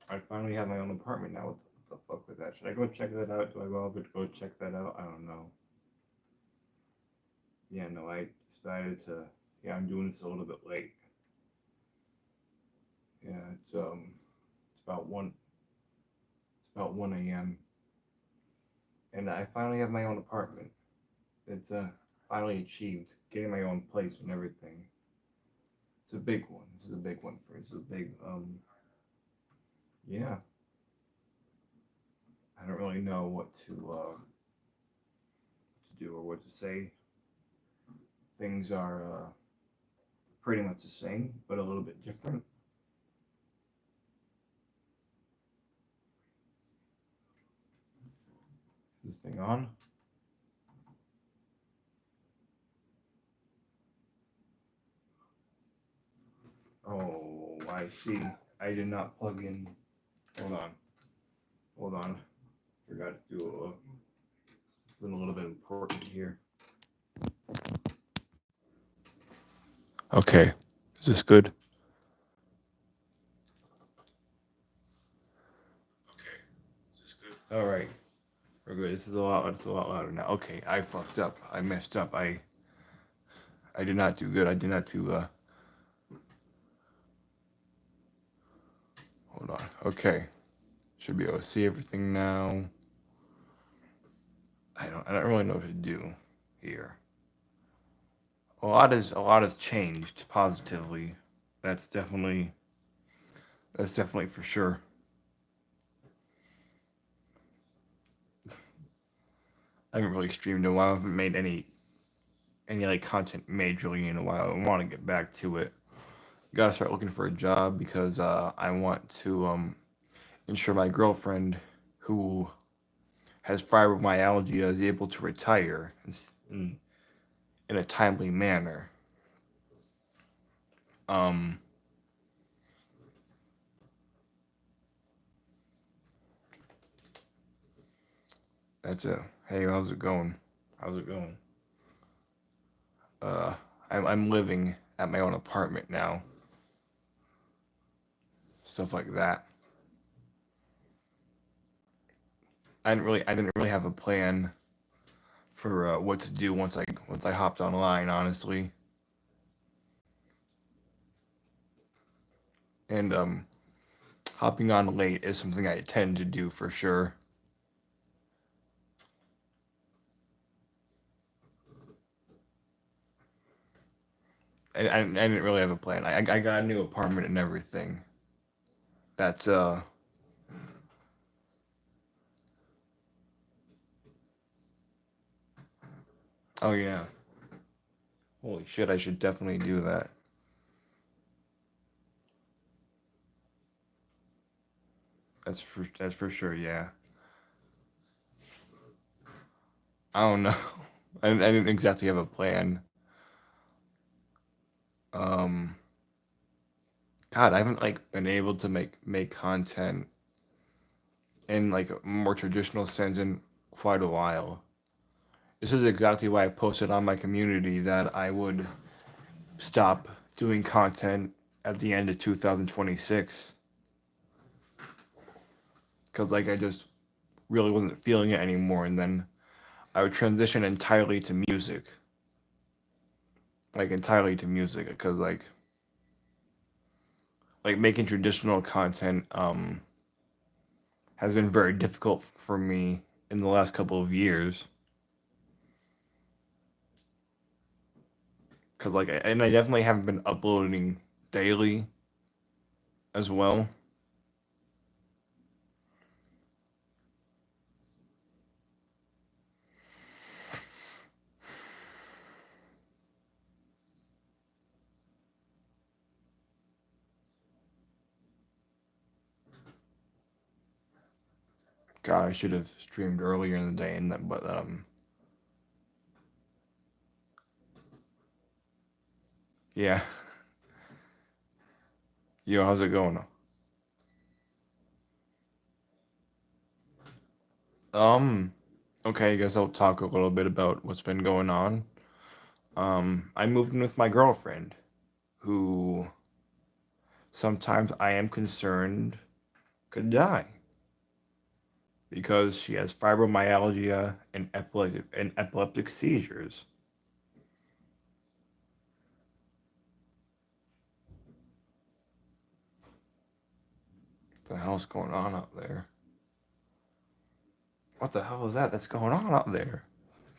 I finally have my own apartment now. What the fuck was that? Should I go check that out? Do I go check that out? I don't know. Yeah, no, I decided to. Yeah, I'm doing this a little bit late. Yeah, it's about one. It's about 1 a.m. and I finally have my own apartment. It's finally achieved getting my own place and everything. It's a big one. This is a big one for. This is a big. Yeah, I don't really know what to do or what to say. Things are pretty much the same, but a little bit different. Is this thing on? Oh, I see. I did not plug in. Hold on. Hold on. Forgot to do something a little bit important here. Okay. Is this good? Okay. Is this good? All right. We're good. This is a lot. It's a lot louder now. Okay. I fucked up. I messed up. I did not do good. I did not do. Hold on. Okay. Should be able to see everything now. I don't really know what to do here. A lot has changed positively. That's definitely that's definitely for sure. I haven't really streamed in a while. I haven't made any like content majorly in a while. I want to get back to it. Gotta start looking for a job because I want to ensure my girlfriend, who has fibromyalgia, is able to retire in a timely manner. Um, that's it. Hey, how's it going? How's it going? Uh, I'm living at my own apartment now. Stuff like that. I didn't really have a plan for what to do once I hopped online, honestly. And hopping on late is something I tend to do for sure. I didn't really have a plan. I got a new apartment and everything. That's oh yeah. Holy shit, I should definitely do that. That's for sure, yeah. I don't know. I didn't exactly have a plan. Um God, I haven't like been able to make content in like a more traditional sense in quite a while. This is exactly why I posted on my community that I would stop doing content at the end of 2026 because like I just really wasn't feeling it anymore, and then I would transition entirely to music, like entirely to music, because like making traditional content has been very difficult for me in the last couple of years. Because and I definitely haven't been uploading daily as well. God, I should have streamed earlier in the day, and that, but yeah. Yo, how's it going? Um, okay, I guess I'll talk a little bit about what's been going on. I moved in with my girlfriend, who sometimes I am concerned could die because she has fibromyalgia and epileptic seizures. What the hell's going on out there? What the hell is that that's going on out there?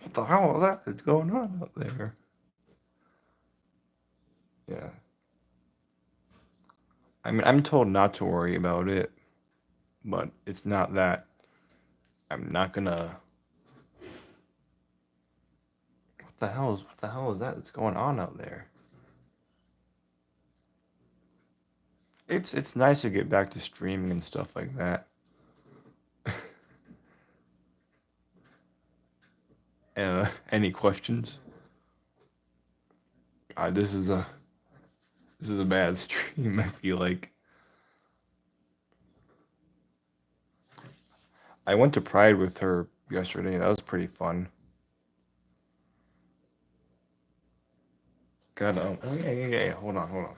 What the hell is that that's going on out there? Yeah. I mean, I'm told not to worry about it, but it's not that I'm not gonna. What the hell is that that's going on out there? It's nice to get back to streaming and stuff like that. Any questions? This is a bad stream. I feel like I went to Pride with her yesterday. That was pretty fun. God, oh yeah. Hold on.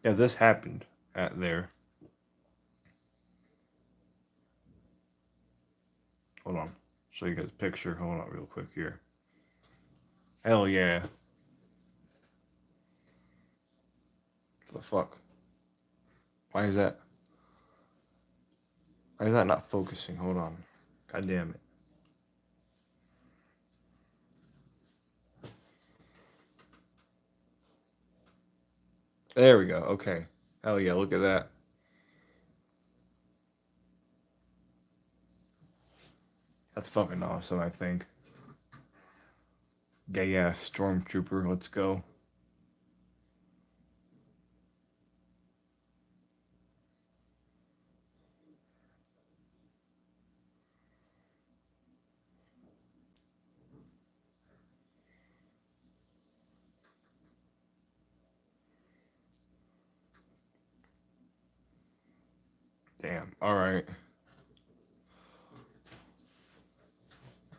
Yeah, this happened at there. Hold on. Show you guys a picture. Hold on, real quick here. Hell yeah. What the fuck? Why is that? Why is that not focusing? Hold on. God damn it. There we go. Okay. Hell yeah, look at that. That's fucking awesome, I think. Gay ass stormtrooper, let's go. Damn. Alright.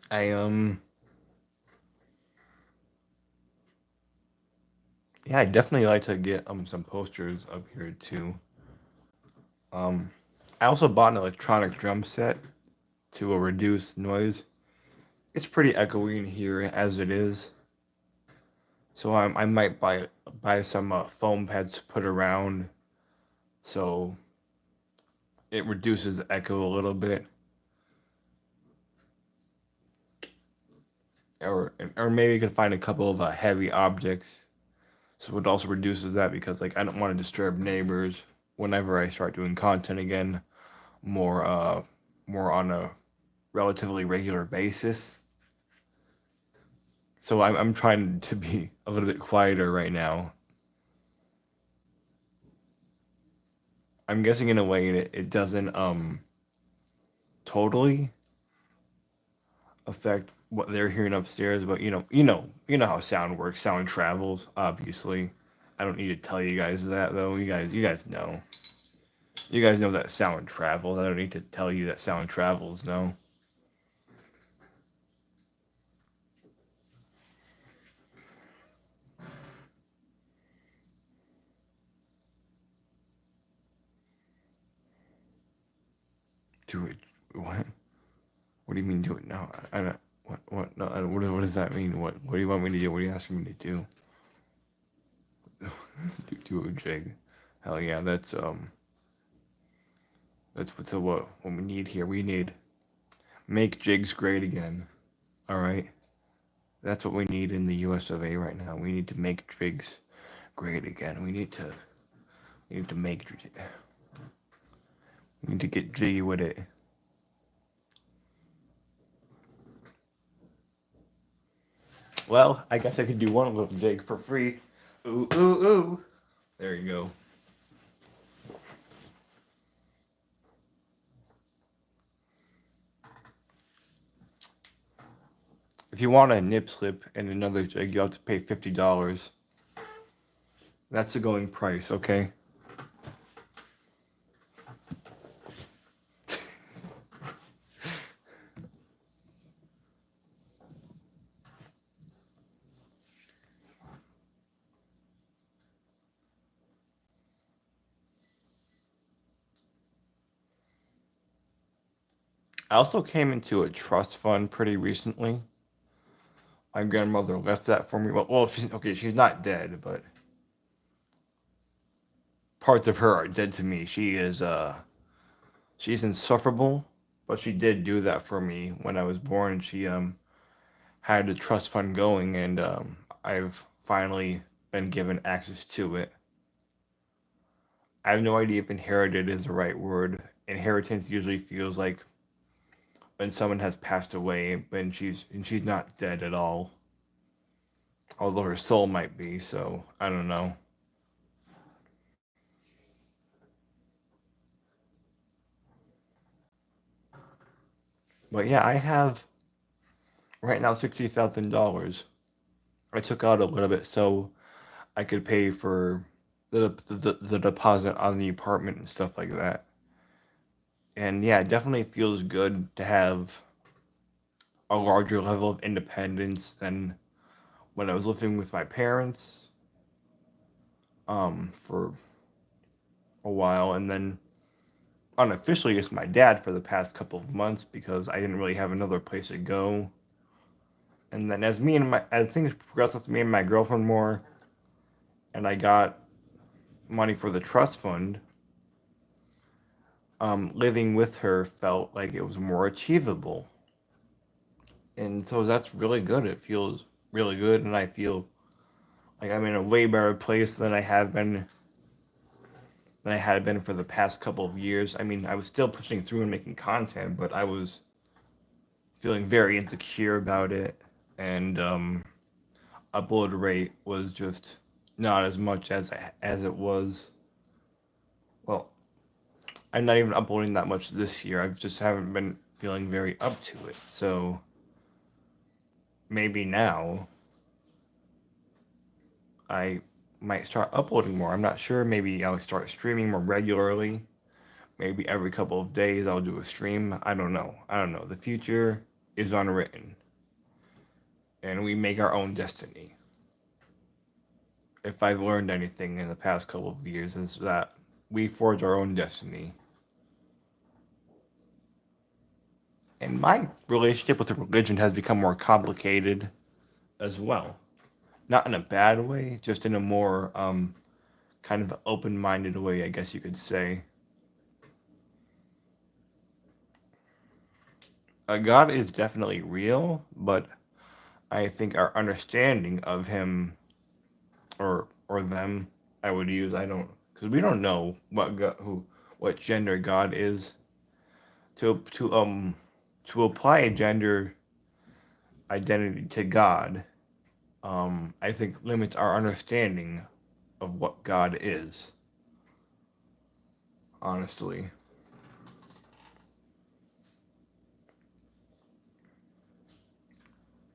I yeah, I definitely like to get some posters up here too. Um I also bought an electronic drum set to reduce noise. It's pretty echoey in here as it is. So I might buy some foam pads to put around so it reduces the echo a little bit. Or maybe you can find a couple of heavy objects, so it also reduces that because like I don't want to disturb neighbors whenever I start doing content again, more more on a relatively regular basis. So I'm trying to be a little bit quieter right now. I'm guessing in a way it doesn't totally affect what they're hearing upstairs, but you know how sound works. Sound travels, obviously. I don't need to tell you guys that though. You guys know. You guys know that sound travels. I don't need to tell you that sound travels. No. Do it. What? What do you mean do it now? I don't. What? No. What does that mean? What do you want me to do? What are you asking me to do? Do a jig. Hell yeah. That's what we need here. We need make jigs great again. All right. That's what we need in the U.S. of A. right now. We need to make jigs great again. We need to make. We need to get jiggy with it. Well, I guess I could do one little jig for free. Ooh, ooh, ooh. There you go. If you want a nip slip and another jig, you have to pay $50. That's the going price, okay? I also came into a trust fund pretty recently. My grandmother left that for me. Well, she's okay. She's not dead, but parts of her are dead to me. She's insufferable, but she did do that for me when I was born. She had a trust fund going, and I've finally been given access to it. I have no idea if inherited is the right word. Inheritance usually feels like when someone has passed away, but she's not dead at all. Although her soul might be, so I don't know. But yeah, I have right now $60,000. I took out a little bit so I could pay for the deposit on the apartment and stuff like that. And yeah, it definitely feels good to have a larger level of independence than when I was living with my parents for a while, and then unofficially it's my dad for the past couple of months because I didn't really have another place to go. And then as things progressed with me and my girlfriend more, and I got money for the trust fund, living with her felt like it was more achievable, and so that's really good. It feels really good, and I feel like I'm in a way better place than I had been for the past couple of years. I mean, I was still pushing through and making content, but I was feeling very insecure about it, and upload rate was just not as much as it was. Well, I'm not even uploading that much this year. I've just haven't been feeling very up to it. So maybe now I might start uploading more. I'm not sure. Maybe I'll start streaming more regularly. Maybe every couple of days I'll do a stream. I don't know. I don't know. The future is unwritten, and we make our own destiny. If I've learned anything in the past couple of years, is that we forge our own destiny. And my relationship with religion has become more complicated as well. Not in a bad way, just in a more kind of open minded way, I guess you could say. God is definitely real, but I think our understanding of him or them, I would use, I don't, because we don't know what gender God is. To apply a gender identity to God, I think limits our understanding of what God is. Honestly,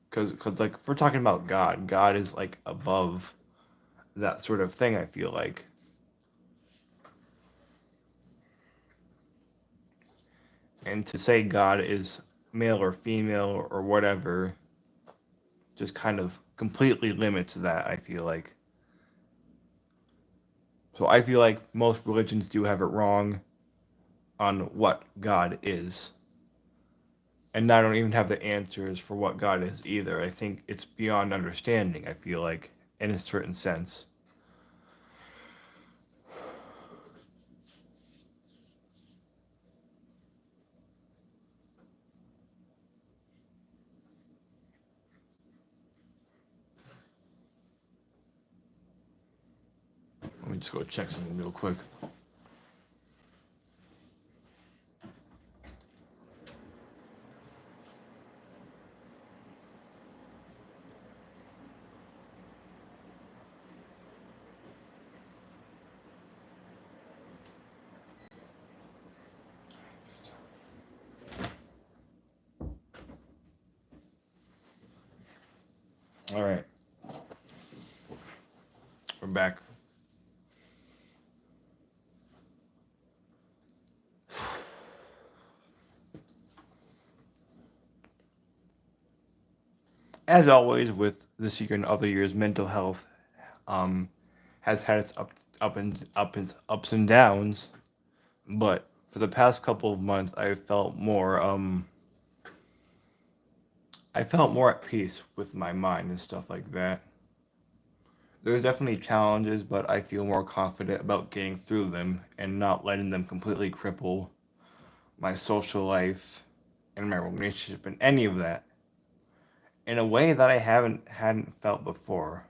because like if we're talking about God, God is like above that sort of thing. I feel like, and to say God is male or female or whatever, just kind of completely limits that. I feel like. So I feel like most religions do have it wrong on what God is. And I don't even have the answers for what God is either. I think it's beyond understanding, I feel like, in a certain sense. Let me just go check something real quick. All right, we're back. As always, with this year and other years, mental health um, has had its ups and downs. But for the past couple of months, I felt more I felt more at peace with my mind and stuff like that. There's definitely challenges, but I feel more confident about getting through them and not letting them completely cripple my social life and my relationship and any of that in a way that I haven't hadn't felt before.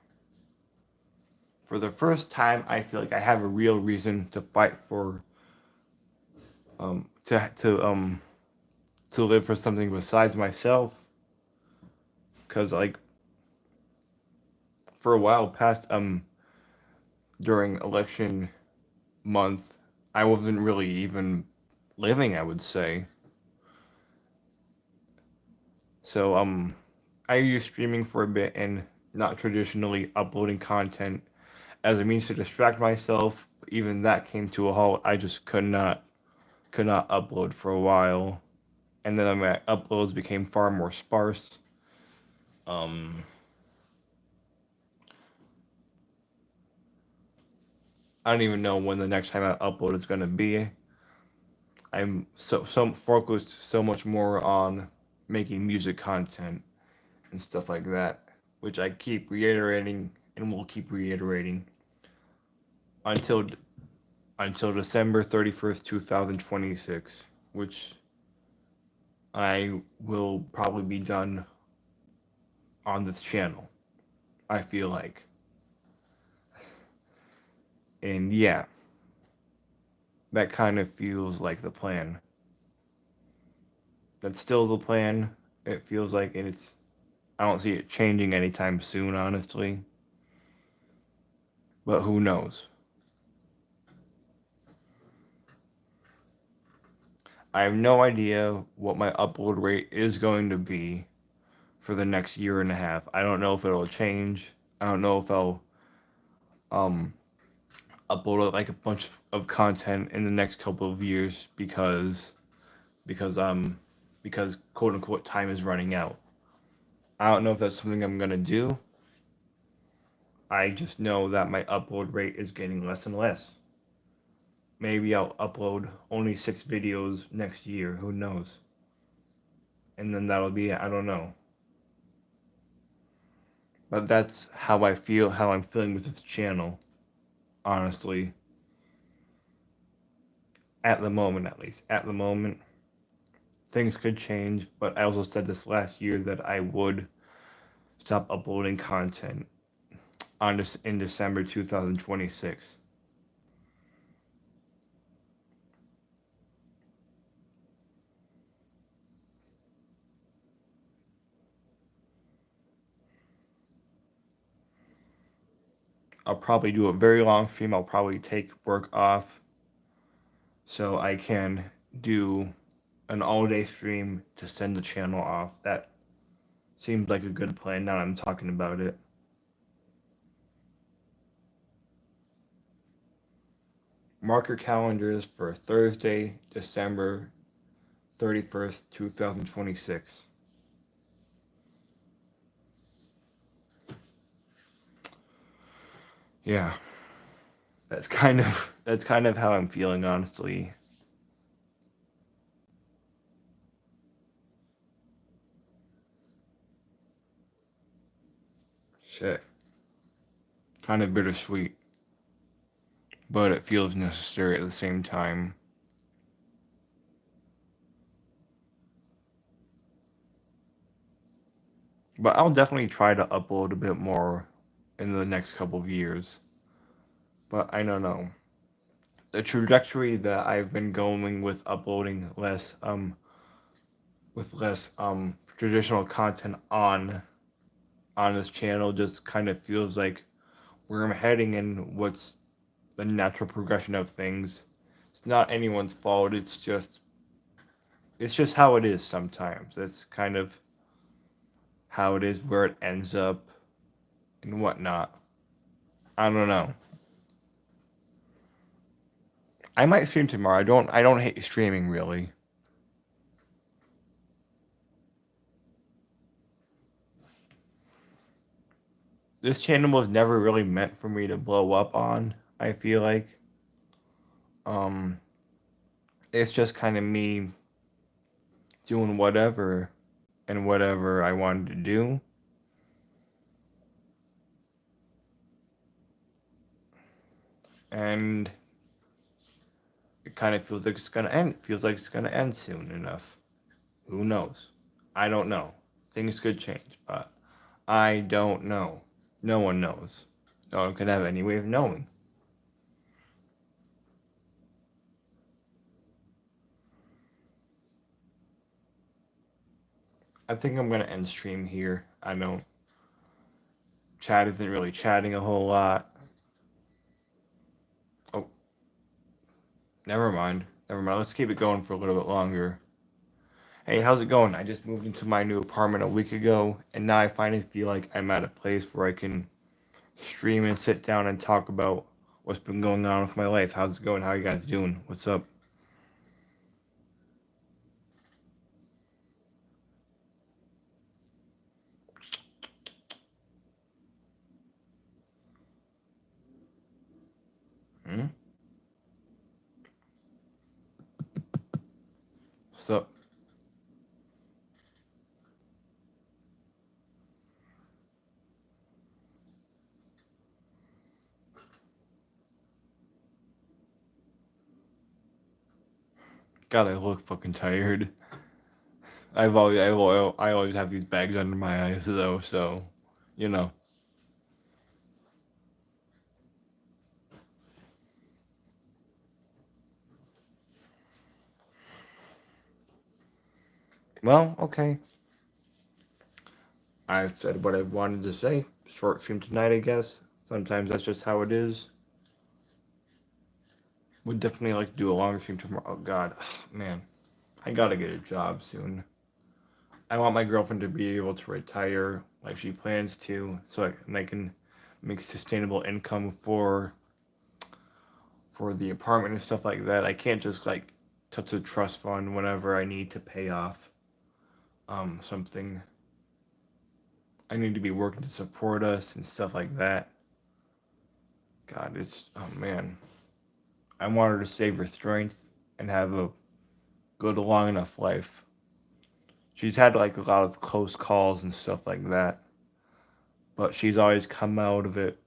For the first time, I feel like I have a real reason to fight for um to to um to live for something besides myself. Cause like for a while past during election month, I wasn't really even living. I would say so. I used streaming for a bit and not traditionally uploading content as a means to distract myself. Even that came to a halt. I just could not upload for a while, and then my uploads became far more sparse. Um, I don't even know when the next time I upload is gonna be. I'm so focused so much more on making music content and stuff like that, which I keep reiterating and will keep reiterating until December 31st, 2026, which I will probably be done on this channel. I feel like, and yeah, that kind of feels like the plan. That's still the plan. It feels like, and it's. I don't see it changing anytime soon, honestly. But who knows? I have no idea what my upload rate is going to be for the next year and a half. I don't know if it'll change. I don't know if I'll um upload like a bunch of content in the next couple of years because because quote unquote time is running out. I don't know if that's something I'm gonna do. I just know that my upload rate is getting less and less. Maybe I'll upload only 6 videos next year. Who knows? And then that'll be it. I don't know. But that's how I feel, how I'm feeling with this channel, honestly. At the moment, at least. At the moment, things could change, but I also said this last year that I would stop uploading content on this in December 2026. I'll probably do a very long stream. I'll probably take work off so I can do an all-day stream to send the channel off. That seems like a good plan now I'm talking about it. Mark your calendars for Thursday, December 31st, 2026. Yeah, that's kind of how I'm feeling, honestly. Shit, kind of bittersweet, but it feels necessary at the same time. But I'll definitely try to upload a bit more in the next couple of years. But I don't know. The trajectory that I've been going with uploading less traditional content on this channel just kind of feels like where I'm heading and what's the natural progression of things. It's not anyone's fault. It's just how it is sometimes. That's kind of how it is where it ends up and whatnot. I don't know. I might stream tomorrow. I don't hate streaming really. This channel was never really meant for me to blow up on, I feel like. Um it's just kind of me doing whatever and whatever I wanted to do. And it kind of feels like it's gonna end. It feels like it's gonna end soon enough. Who knows? I don't know. Things could change, but I don't know. No one knows. No one could have any way of knowing. I think I'm gonna end stream here. I know chat isn't really chatting a whole lot. Oh, never mind. Never mind. Let's keep it going for a little bit longer. Hey, how's it going? I just moved into my new apartment a week ago, and now I finally feel like I'm at a place where I can stream and sit down and talk about what's been going on with my life. How's it going? How are you guys doing? What's up? Hmm? What's up? God, I look fucking tired. I always have these bags under my eyes though, so you know. Well, okay. I've said what I wanted to say. Short stream tonight, I guess. Sometimes that's just how it is. Would definitely like to do a longer stream tomorrow. Oh God, man, I gotta get a job soon. I want my girlfriend to be able to retire like she plans to, so I can make sustainable income for the apartment and stuff like that. I can't just like touch a trust fund whenever I need to pay off something. I need to be working to support us and stuff like that. God, it's oh man. I want her to save her strength and have a good long enough life. She's had like a lot of close calls and stuff like that, but she's always come out of it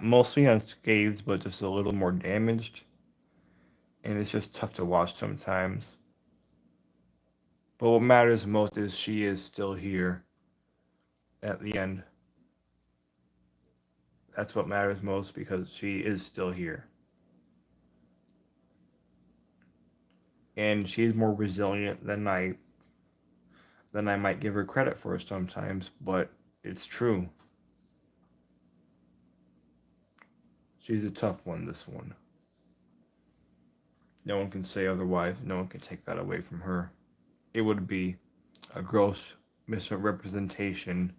mostly unscathed, but just a little more damaged. And it's just tough to watch sometimes. But what matters most is she is still here at the end. That's what matters most because she is still here. And she's more resilient than I might give her credit for sometimes, but it's true. She's a tough one, this one. No one can say otherwise. No one can take that away from her. It would be a gross misrepresentation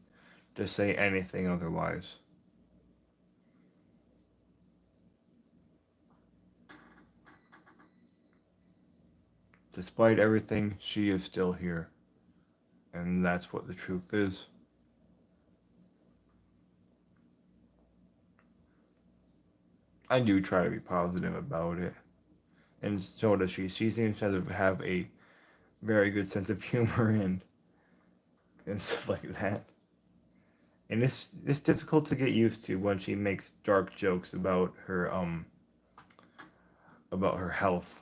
to say anything otherwise. Despite everything, she is still here. And that's what the truth is. I do try to be positive about it. And so does she. She seems to have a very good sense of humor and stuff like that. And it's difficult to get used to when she makes dark jokes about her health.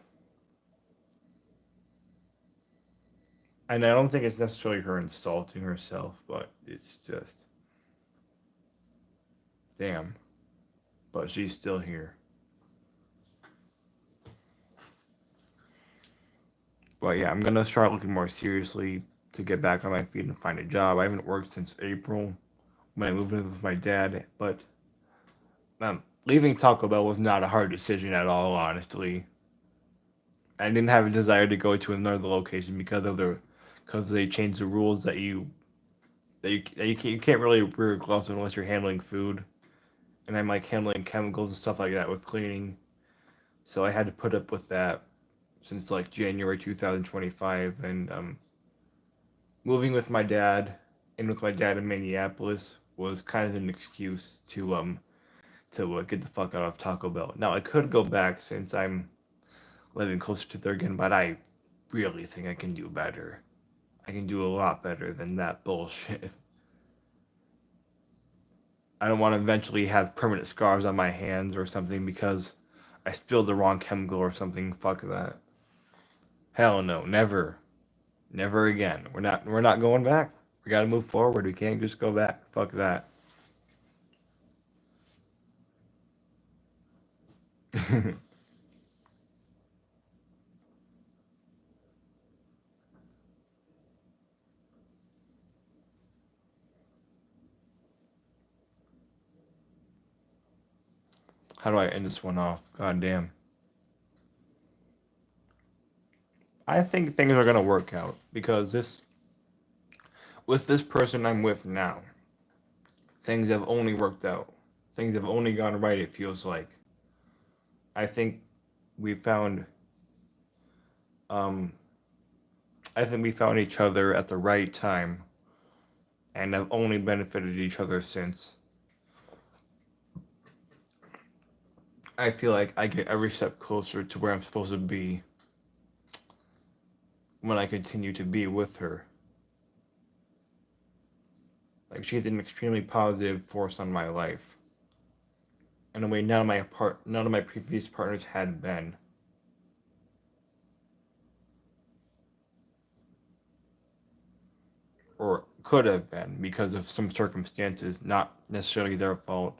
And I don't think it's necessarily her insulting herself, but it's just damn. But she's still here. But yeah, I'm gonna start looking more seriously to get back on my feet and find a job. I haven't worked since April when I moved in with my dad, but leaving Taco Bell was not a hard decision at all, honestly. I didn't have a desire to go to another location because they changed the rules that you can't really wear gloves unless you're handling food, and I'm like handling chemicals and stuff like that with cleaning, so I had to put up with that since like January 2025, and moving with my dad and with my dad in Minneapolis was kind of an excuse to get the fuck out of Taco Bell. Now I could go back since I'm living closer to there again, but I really think I can do better. I can do a lot better than that bullshit. I don't want to eventually have permanent scars on my hands or something because I spilled the wrong chemical or something. Fuck that. Hell no, never. Never again. We're not going back. We gotta move forward. We can't just go back. Fuck that. How do I end this one off? God damn. I think things are gonna work out because this with this person I'm with now, things have only worked out. Things have only gone right, it feels like. I think we found um I think we found each other at the right time and have only benefited each other since. I feel like I get every step closer to where I'm supposed to be when I continue to be with her. Like she's an extremely positive force on my life. In a way none of my previous partners had been. Or could have been because of some circumstances, not necessarily their fault.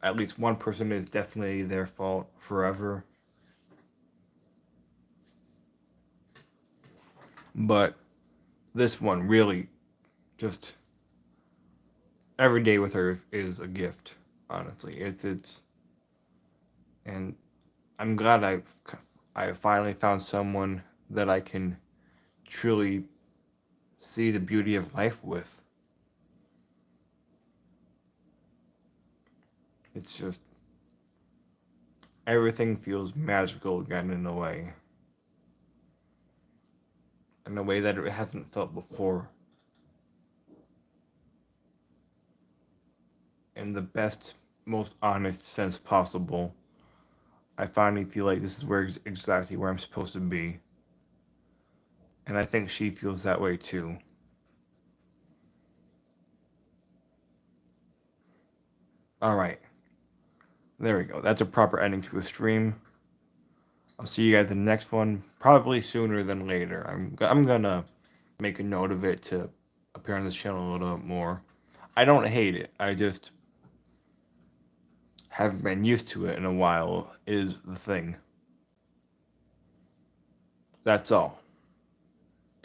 At least one person is definitely their fault forever. But this one really just every day with her is a gift. Honestly, it's and I'm glad I finally found someone that I can truly see the beauty of life with. It's just everything feels magical again in a way that it hasn't felt before. In the best, most honest sense possible. I finally feel like this is exactly where I'm supposed to be. And I think she feels that way too. Alright, there we go. That's a proper ending to a stream. I'll see you guys in the next one, probably sooner than later. I'm gonna make a note of it to appear on this channel a little bit more. I don't hate it. I just haven't been used to it in a while is the thing. That's all.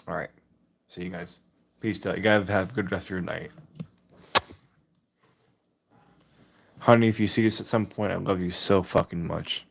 Alright. See you guys. Peace out. You guys have a good rest of your night. Honey, if you see this at some point, I love you so fucking much.